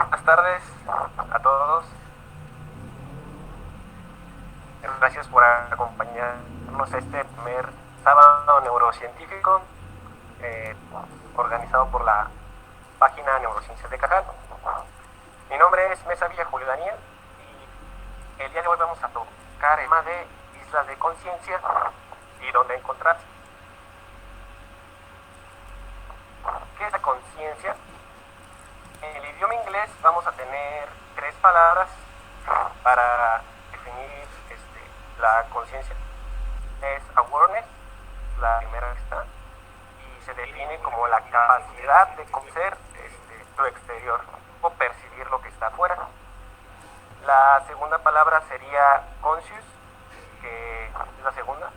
Buenas tardes a todos. Gracias por acompañarnos a este primer sábado neurocientífico organizado por la página Neurociencias de Cajal. Mi nombre es Mesa Villa Julio Daniel y el día de hoy vamos a tocar el tema de islas de conciencia y dónde encontrarse. ¿Qué es la conciencia? En el idioma inglés vamos a tener tres palabras para definir la conciencia. Es awareness, la primera que está, y se define como la capacidad de conocer lo exterior o percibir lo que está afuera. La segunda palabra sería conscious, que es la segunda,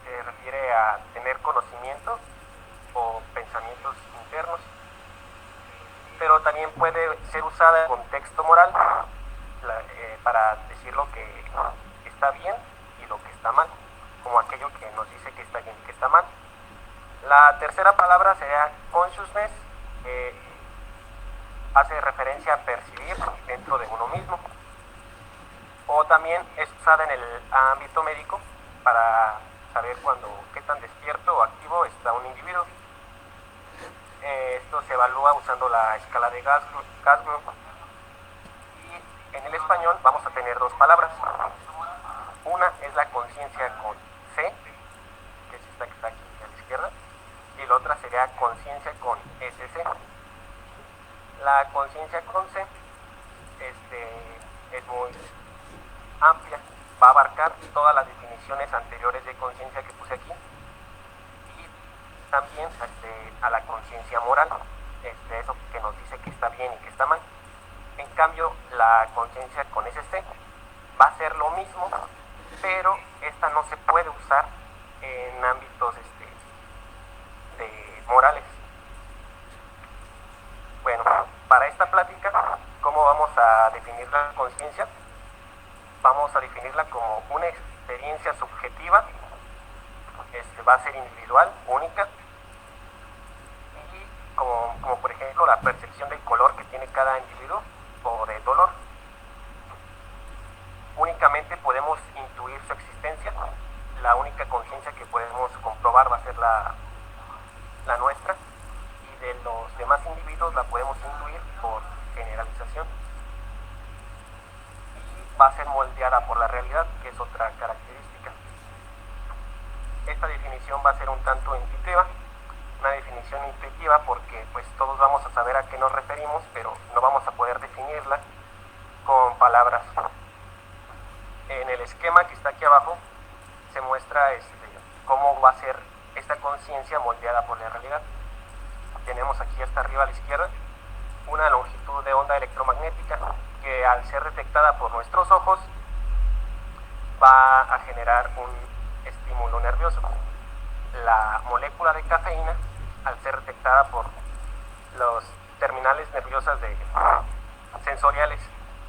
se refiere a tener conocimiento o pensamientos internos, pero también puede ser usada en contexto moral para decir lo que está bien y lo que está mal, como aquello que nos dice que está bien y que está mal. La tercera palabra sería consciousness, que hace referencia a percibir dentro de uno mismo, o también es usada en el ámbito médico para saber qué tan despierto o activo está un individuo. Esto se evalúa usando la escala de Glasgow. Y en el español vamos a tener dos palabras. Una es la conciencia con C, que es esta que está aquí a la izquierda, y la otra sería conciencia con SC. La conciencia con C es muy amplia, va a abarcar todas las definiciones anteriores de conciencia que puse aquí, y también a la conciencia moral, eso que nos dice que está bien y que está mal. En cambio, la conciencia con SC va a ser lo mismo, pero esta no se puede usar en ámbitos morales. Bueno, para esta plática, ¿cómo vamos a definir la conciencia? Vamos a definirla como una experiencia subjetiva, va a ser individual, única, y como por ejemplo la percepción del color que tiene cada individuo o de dolor. Únicamente podemos intuir su existencia. La única conciencia que podemos comprobar va a ser la nuestra, y de los demás individuos la podemos intuir por generalización, y va a ser moldeada por la realidad, que es otra característica. Esta definición va a ser un tanto intuitiva, una definición intuitiva porque pues todos vamos a saber a qué nos referimos, pero no vamos a poder definirla con palabras. En el esquema que está aquí abajo se muestra cómo va a ser esta conciencia moldeada por la realidad. Tenemos aquí hasta arriba a la izquierda una longitud de onda electromagnética que, al ser detectada por nuestros ojos, va a generar un estímulo nervioso. La molécula de cafeína, al ser detectada por los terminales nerviosas sensoriales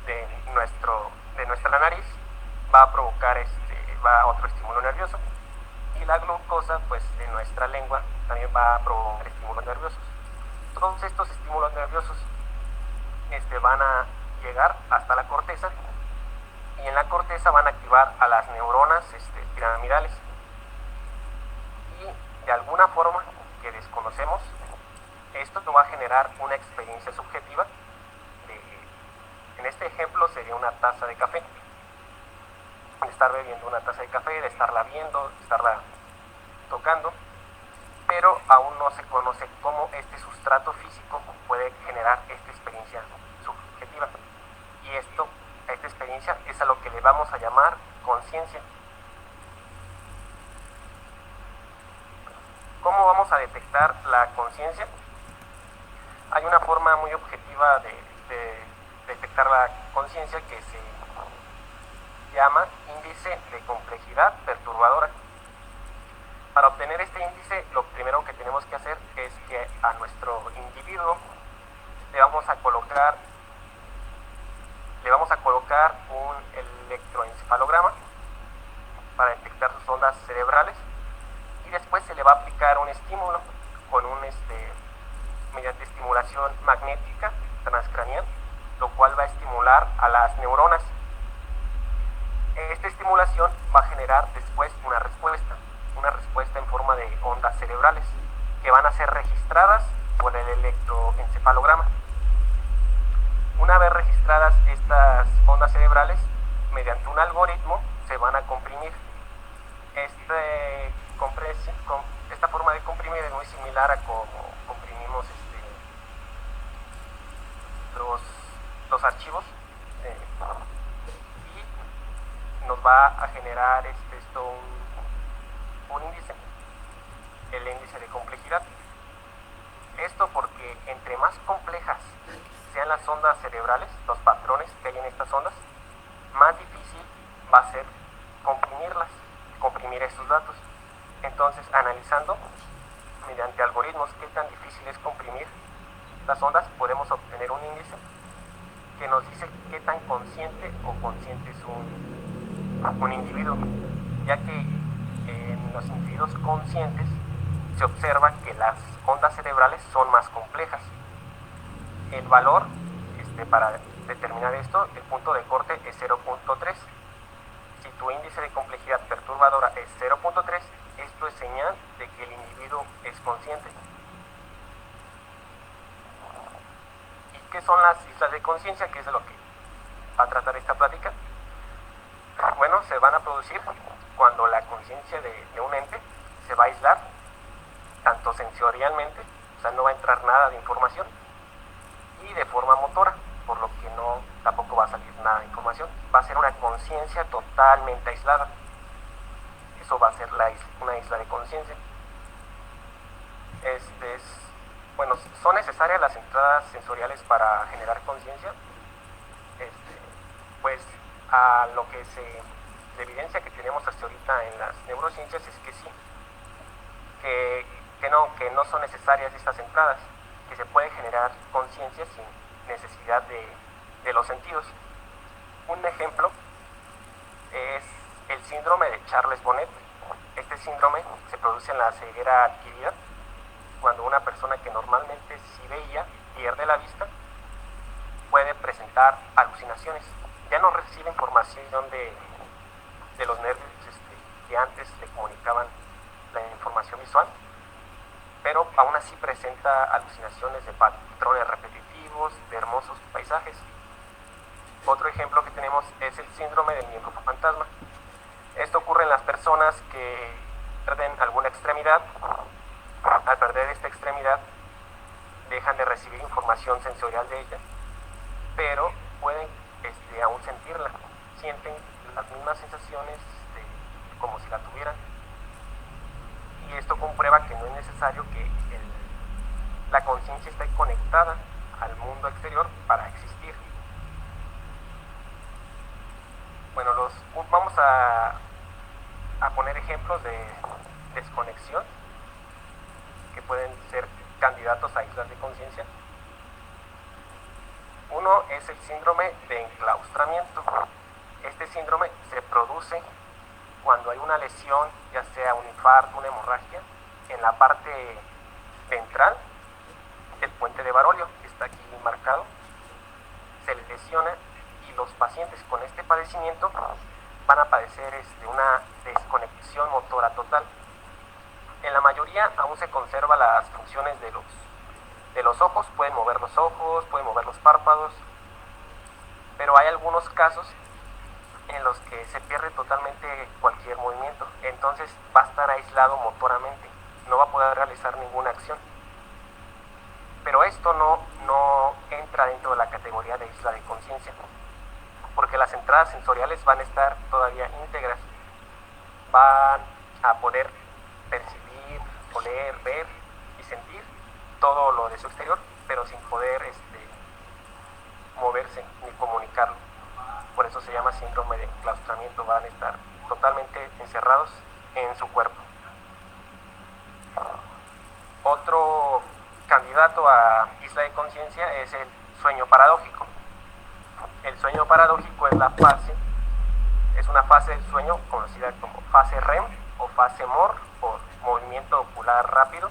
de nuestra nariz, va a provocar otro estímulo nervioso. Y la glucosa, pues en nuestra lengua, también va a provocar estímulos nerviosos. Todos estos estímulos nerviosos van a llegar hasta la corteza, y en la corteza van a activar a las neuronas piramidales, y de alguna forma que desconocemos, esto va a generar una experiencia subjetiva en este ejemplo sería una taza de café, de estar bebiendo una taza de café, de estarla viendo, de estarla tocando, pero aún no se conoce cómo este sustrato físico puede generar esta experiencia subjetiva, y esta experiencia es a lo que le vamos a llamar conciencia. ¿Cómo vamos a detectar la conciencia? Hay una forma muy objetiva de detectar la conciencia que se llama índice de complejidad perturbadora. Para obtener este índice, lo primero que tenemos que hacer es que a nuestro individuo le vamos a colocar un electroencefalograma para detectar sus ondas cerebrales, y después se le va a aplicar un estímulo con mediante estimulación magnética transcranial estimular a las neuronas. Esta estimulación va a generar después una respuesta en forma de ondas cerebrales que van a ser registradas por el electroencefalograma. Una vez registradas estas ondas cerebrales, mediante un algoritmo se van a comprimir. Esta forma de comprimir es muy similar a como comprimimos los archivos, y nos va a generar esto un índice, el índice de complejidad. Esto porque entre más complejas sean las ondas cerebrales, los patrones que hay en estas ondas, más difícil va a ser comprimir estos datos. Entonces, analizando mediante algoritmos qué tan difícil es comprimir las ondas, podemos obtener un índice que nos dice qué tan consciente o consciente es un individuo, ya que en los individuos conscientes se observa que las ondas cerebrales son más complejas. El valor para determinar esto, el punto de corte es 0.3. Si tu índice de complejidad perturbadora es 0.3, esto es señal de que el individuo es consciente. ¿Y qué son las islas de conciencia? ¿Qué es de lo que va a tratar esta plática? Bueno, se van a producir cuando la conciencia de un ente se va a aislar, tanto sensorialmente, o sea, no va a entrar nada de información, y de forma motora, por lo que tampoco va a salir nada de información. Va a ser una conciencia totalmente aislada. Eso va a ser una isla de conciencia. Bueno, ¿son necesarias las entradas sensoriales para generar conciencia? Pues a lo que la evidencia que tenemos hasta ahorita en las neurociencias es que sí, que no son necesarias estas entradas, que se puede generar conciencia sin necesidad de los sentidos. Un ejemplo es el síndrome de Charles-Bonnet. Este síndrome se produce en la ceguera adquirida, cuando una persona que normalmente sí veía pierde la vista, puede presentar alucinaciones. Ya no recibe información de los nervios que antes le comunicaban la información visual, pero aún así presenta alucinaciones de patrones repetitivos, de hermosos paisajes. Otro ejemplo que tenemos es el síndrome del miembro fantasma. Esto ocurre en las personas que pierden alguna extremidad. Al perder esta extremidad, dejan de recibir información sensorial de ella, pero pueden aún sentirla. Sienten las mismas sensaciones como si la tuvieran. Y esto comprueba que no es necesario que la conciencia esté conectada al mundo exterior para existir. Bueno, vamos a poner ejemplos de desconexión que pueden ser candidatos a islas de conciencia. Uno es el síndrome de enclaustramiento. Este síndrome se produce cuando hay una lesión, ya sea un infarto, una hemorragia, en la parte ventral del puente de Barolio, que está aquí marcado. Se les lesiona y los pacientes con este padecimiento van a padecer una desconexión motora total. En la mayoría aún se conservan las funciones de los ojos, pueden mover los ojos, pueden mover los párpados, pero hay algunos casos en los que se pierde totalmente cualquier movimiento, entonces va a estar aislado motoramente, no va a poder realizar ninguna acción. Pero esto no entra dentro de la categoría de isla de conciencia, porque las entradas sensoriales van a estar todavía íntegras, van a poder percibir, oler, ver y sentir todo lo de su exterior, pero sin poder moverse ni comunicarlo. Por eso se llama síndrome de enclaustramiento, van a estar totalmente encerrados en su cuerpo. Otro candidato a isla de conciencia es el sueño paradójico. El sueño paradójico es es una fase del sueño conocida como fase REM o fase MOR, por movimiento ocular rápido,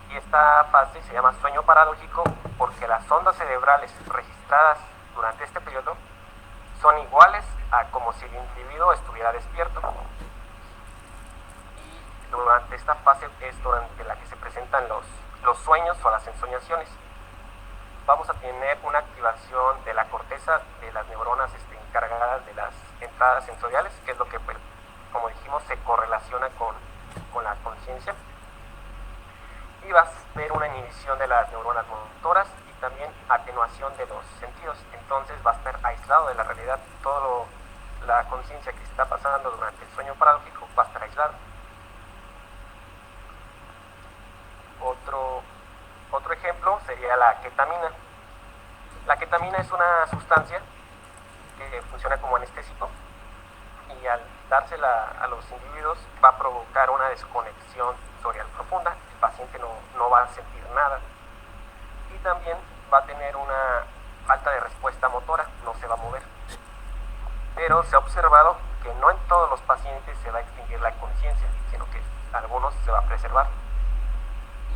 y esta fase se llama sueño paradójico porque las ondas cerebrales registradas durante este periodo son iguales a como si el individuo estuviera despierto. Y durante esta fase es durante la que se presentan los sueños o las ensoñaciones. Vamos a tener una activación de la corteza de las neuronas encargadas de las entradas sensoriales, que es lo que, pues, como dijimos, se correlaciona con la conciencia. Y vas a ver una inhibición de las neuronas motoras y también atenuación de los sentidos. Entonces va a estar aislado de la realidad. Toda la conciencia que está pasando durante el sueño paradójico va a estar aislado. Otro ejemplo sería la ketamina. La ketamina es una sustancia que funciona como anestésico y al dársela a los individuos va a provocar una desconexión sensorial profunda. El paciente no va a sentir nada y también va a tener una falta de respuesta motora, no se va a mover. Pero se ha observado que no en todos los pacientes se va a extinguir la conciencia, sino que algunos se va a preservar.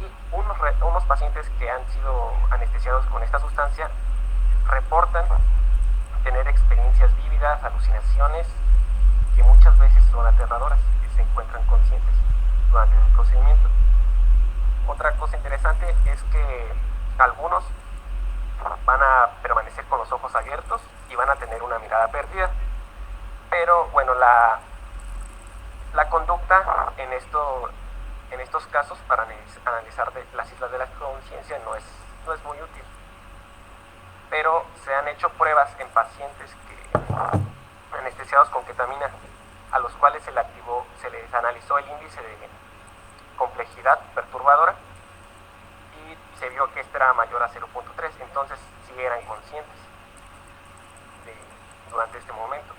Y unos pacientes que han sido anestesiados con esta sustancia reportan tener experiencias vívidas, alucinaciones, que muchas veces son aterradoras, que se encuentran conscientes durante el procedimiento. Otra cosa interesante es que algunos van a permanecer con los ojos abiertos y van a tener una mirada perdida. Pero bueno, la conducta en estos casos para analizar las islas de la conciencia no es muy útil. Pero se han hecho pruebas en pacientes que anestesiados con ketamina, a los cuales se les analizó el índice de complejidad perturbadora y se vio que este era mayor a 0.3, entonces sí eran conscientes durante este momento.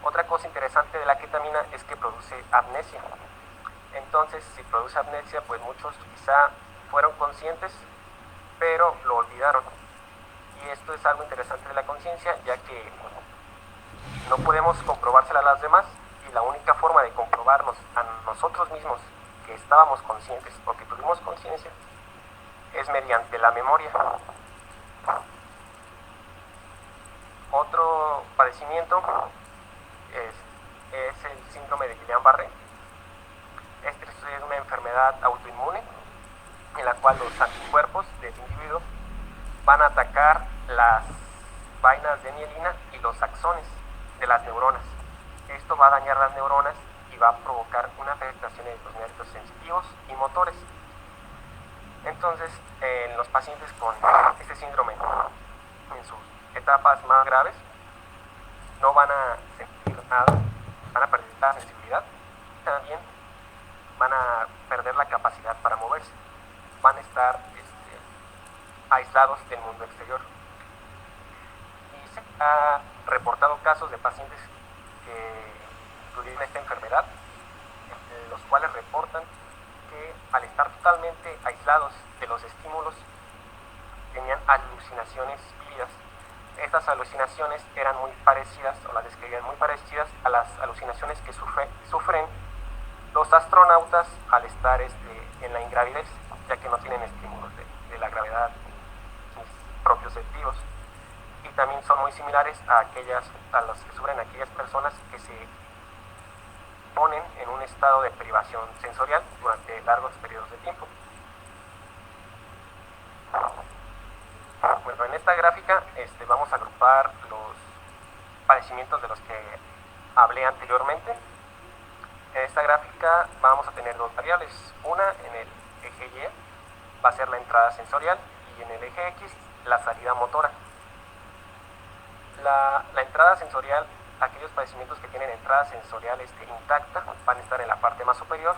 Otra cosa interesante de la ketamina es que produce amnesia. Entonces, si produce amnesia, pues muchos quizá fueron conscientes, pero lo olvidaron. Y esto es algo interesante de la conciencia, ya que no podemos comprobársela a las demás, y la única forma de comprobarnos a nosotros mismos que estábamos conscientes o que tuvimos conciencia es mediante la memoria. Otro padecimiento es el síndrome de Guillain-Barré. Este es una enfermedad autoinmune en la cual los anticuerpos del individuo van a atacar las vainas de mielina y los axones de las neuronas. Esto va a dañar las neuronas y va a provocar una afectación en los nervios sensitivos y motores. Entonces, en los pacientes con este síndrome, en sus etapas más graves, no van a sentir nada, van a perder la sensibilidad, también van a perder la capacidad para moverse, van a estar aislados del mundo exterior. Y se ha reportado casos de pacientes que tuvieron esta enfermedad, los cuales reportan que al estar totalmente aislados de los estímulos tenían alucinaciones vívidas. Estas alucinaciones eran muy parecidas, o las describían muy parecidas a las alucinaciones que sufren los astronautas al estar en la ingravidez, ya que no tienen estímulos de la gravedad propioceptivos. Y también son muy similares a los que sufren aquellas personas que se ponen en un estado de privación sensorial durante largos periodos de tiempo. Bueno, en esta gráfica vamos a agrupar los padecimientos de los que hablé anteriormente. En esta gráfica vamos a tener dos variables. Una en el eje Y va a ser la entrada sensorial y en el eje X la salida motora. La entrada sensorial, aquellos padecimientos que tienen entrada sensorial intacta van a estar en la parte más superior,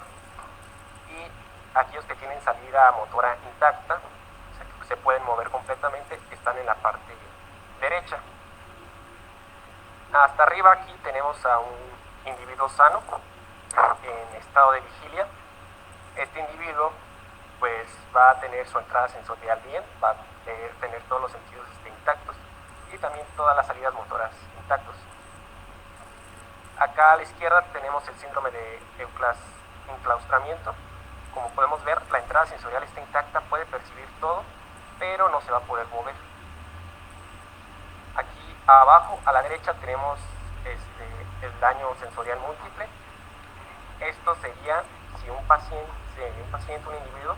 y aquellos que tienen salida motora intacta, o sea, que se pueden mover completamente, están en la parte derecha. Hasta arriba aquí tenemos a un individuo sano en estado de vigilia. Este individuo pues va a tener su entrada sensorial bien, va a tener todos los sentidos intactos y también todas las salidas motoras intactos. Acá a la izquierda tenemos el síndrome de enclaustramiento. Como podemos ver, la entrada sensorial está intacta, puede percibir todo, pero no se va a poder mover. Aquí Abajo a la derecha tenemos el daño sensorial múltiple. Esto sería si un paciente, un individuo,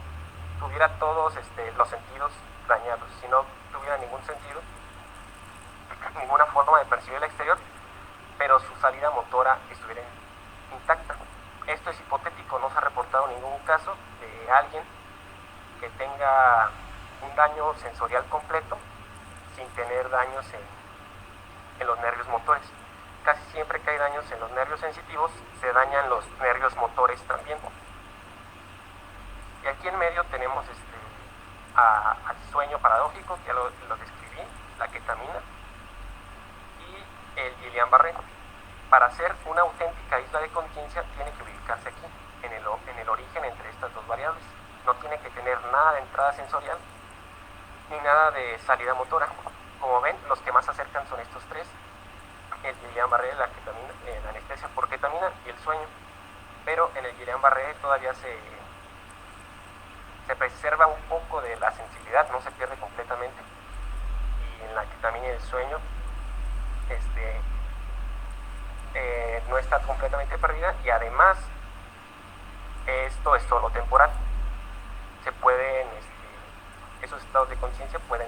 tuviera todos los sentidos dañados, si no tuviera ningún sentido, ninguna forma de percibir el exterior, pero su salida motora estuviera intacta. Esto es hipotético, no se ha reportado ningún caso de alguien que tenga un daño sensorial completo sin tener daños en los nervios motores. Casi siempre que hay daños en los nervios sensitivos, se dañan los nervios motores también. Y aquí en medio tenemos al sueño paradójico, que ya lo describí, la ketamina, y el Guillain-Barré. Para ser una auténtica isla de conciencia, tiene que ubicarse aquí, en el origen entre estas dos variables. No tiene que tener nada de entrada sensorial, ni nada de salida motora. Como ven, los que más se acercan son estos tres: el Guillain-Barré, la ketamina, la anestesia por ketamina y el sueño. Pero en el Guillain-Barré todavía se preserva un poco de la sensibilidad, no se pierde completamente. Y en la ketamina y el sueño no está completamente perdida, y además esto es solo temporal. Se pueden, esos estados de conciencia pueden,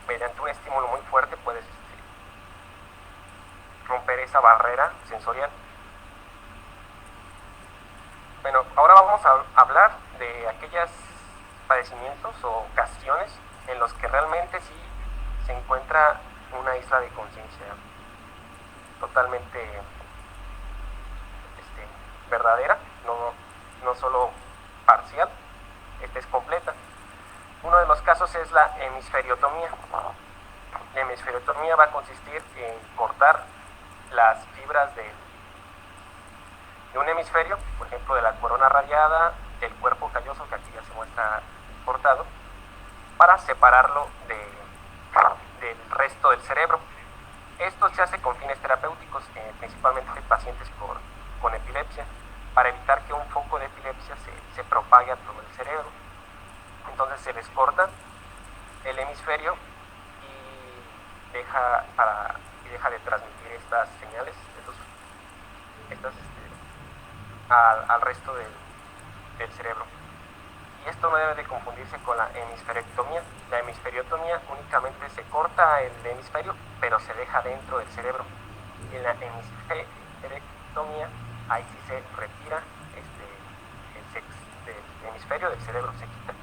mediante un estímulo muy fuerte, puedes romper esa barrera sensorial. Bueno, ahora vamos a hablar de aquellos padecimientos o ocasiones en los que realmente sí se encuentra una isla de conciencia totalmente verdadera, no solo parcial, esta es completa. Uno de los casos es la hemisferiotomía. La hemisferiotomía va a consistir en cortar las fibras de un hemisferio, por ejemplo de la corona radiada, del cuerpo calloso, que aquí ya se muestra cortado, para separarlo del resto del cerebro. Esto se hace con fines terapéuticos, principalmente en pacientes con epilepsia, para evitar que un foco de epilepsia se propague a todo el cerebro. Entonces se les corta el hemisferio y deja de transmitir estas señales al resto del cerebro. Y esto no debe de confundirse con la hemisferectomía. La hemisferiotomía únicamente se corta el hemisferio, pero se deja dentro del cerebro. Y en la hemisferectomía, ahí sí se retira el hemisferio del cerebro, se quita.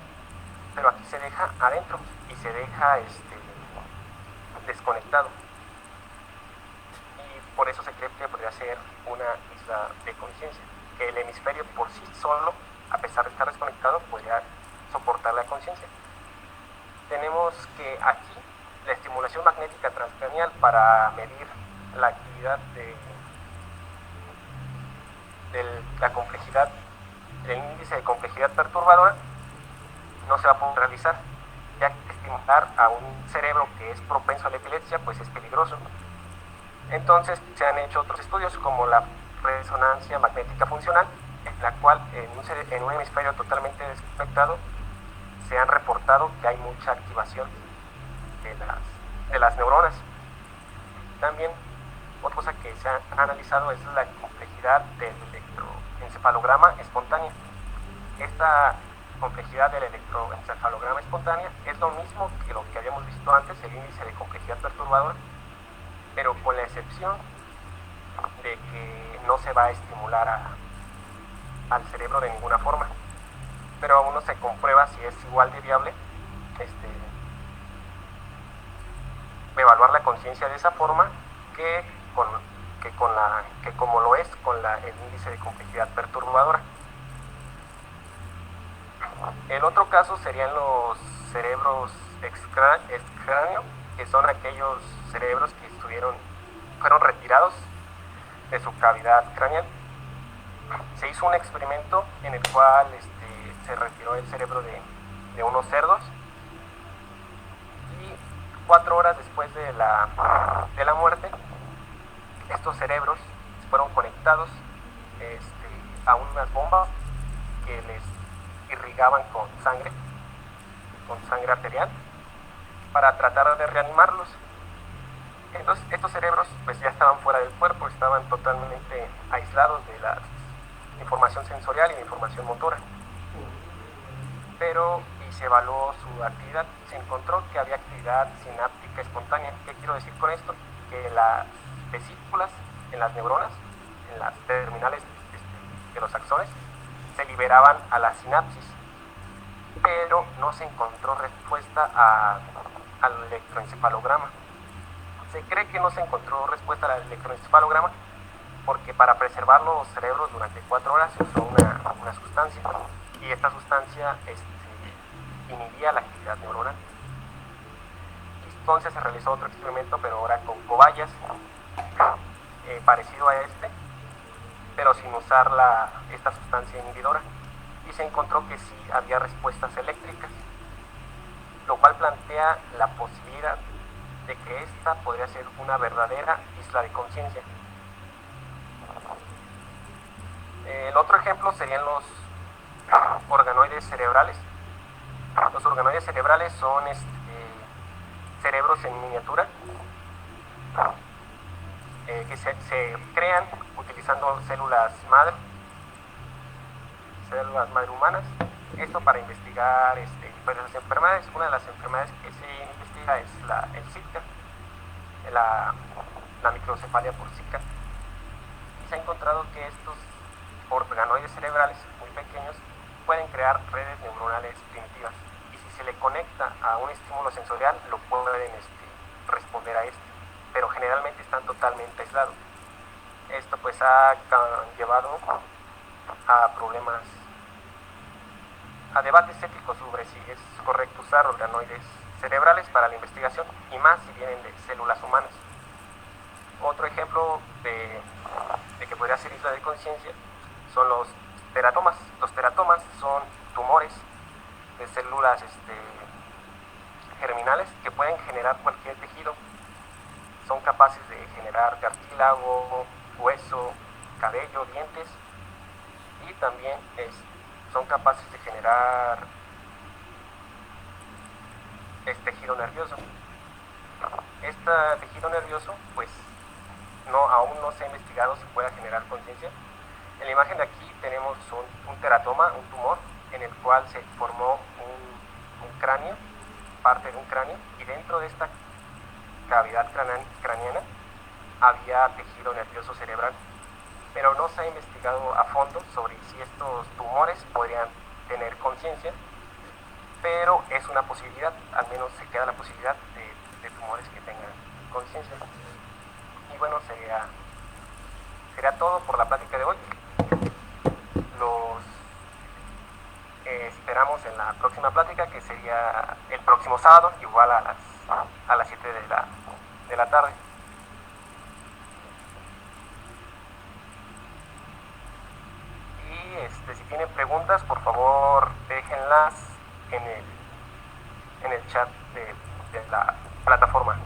Pero aquí se deja adentro y se deja desconectado. Y por eso se cree que podría ser una isla de conciencia, que el hemisferio por sí solo, a pesar de estar desconectado, podría soportar la conciencia. Tenemos que aquí la estimulación magnética transcranial para medir la actividad de la complejidad, el índice de complejidad perturbadora, no se va a poder realizar, ya que estimular a un cerebro que es propenso a la epilepsia pues es peligroso. Entonces se han hecho otros estudios, como la resonancia magnética funcional, en la cual en un hemisferio totalmente desconectado se han reportado que hay mucha activación de las neuronas. También otra cosa que se ha analizado es la complejidad del electroencefalograma espontáneo. Esta complejidad del electroencefalograma espontáneo es lo mismo que lo que habíamos visto antes, el índice de complejidad perturbadora, pero con la excepción de que no se va a estimular al cerebro de ninguna forma. Pero aún no se comprueba si es igual de viable evaluar la conciencia de esa forma que como lo es con el índice de complejidad perturbadora. El otro caso serían los cerebros extracráneo, que son aquellos cerebros que fueron retirados de su cavidad craneal. Se hizo un experimento en el cual se retiró el cerebro de unos cerdos, y 4 horas después de la muerte, estos cerebros fueron conectados a unas bombas que les irrigaban con sangre arterial, para tratar de reanimarlos. Entonces estos cerebros pues ya estaban fuera del cuerpo, estaban totalmente aislados de la información sensorial y la información motora. Pero y se evaluó su actividad, se encontró que había actividad sináptica espontánea. ¿Qué quiero decir con esto? Que las vesículas en las neuronas, en las terminales de los axones, se liberaban a la sinapsis, pero no se encontró respuesta al electroencefalograma. Se cree que no se encontró respuesta al electroencefalograma porque para preservar los cerebros durante 4 horas se usó una sustancia, y esta sustancia inhibía la actividad neuronal. Entonces se realizó otro experimento, pero ahora con cobayas, parecido a este, pero sin usar esta sustancia inhibidora, y se encontró que sí había respuestas eléctricas, lo cual plantea la posibilidad de que esta podría ser una verdadera isla de conciencia. El otro ejemplo serían los organoides cerebrales. Los organoides cerebrales son cerebros en miniatura que se crean utilizando células madre humanas. Esto para investigar diversas enfermedades. Una de las enfermedades que se investiga es el Zika, la microcefalia por Zika. Y se ha encontrado que estos organoides cerebrales muy pequeños pueden crear redes neuronales primitivas, y si se le conecta a un estímulo sensorial lo pueden responder a este, pero generalmente están totalmente aislados. Esto pues ha llevado a problemas, a debates éticos sobre si es correcto usar organoides cerebrales para la investigación, y más si vienen de células humanas. Otro ejemplo de que podría ser isla de conciencia son los teratomas. Los teratomas son tumores de células germinales que pueden generar cualquier tejido. Son capaces de generar cartílago, hueso, cabello, dientes, y también son capaces de generar tejido nervioso. Este tejido nervioso pues aún no se ha investigado si pueda generar conciencia. En la imagen de aquí tenemos un teratoma, un tumor, en el cual se formó un cráneo, parte de un cráneo, y dentro de esta cavidad craneana había tejido nervioso cerebral, pero no se ha investigado a fondo sobre si estos tumores podrían tener conciencia, pero es una posibilidad, al menos se queda la posibilidad de tumores que tengan conciencia. Y bueno, sería todo por la plática de hoy. Los esperamos en la próxima plática, que sería el próximo sábado, igual a las 7 de la tarde. Y si tienen preguntas, por favor déjenlas en el chat de la plataforma.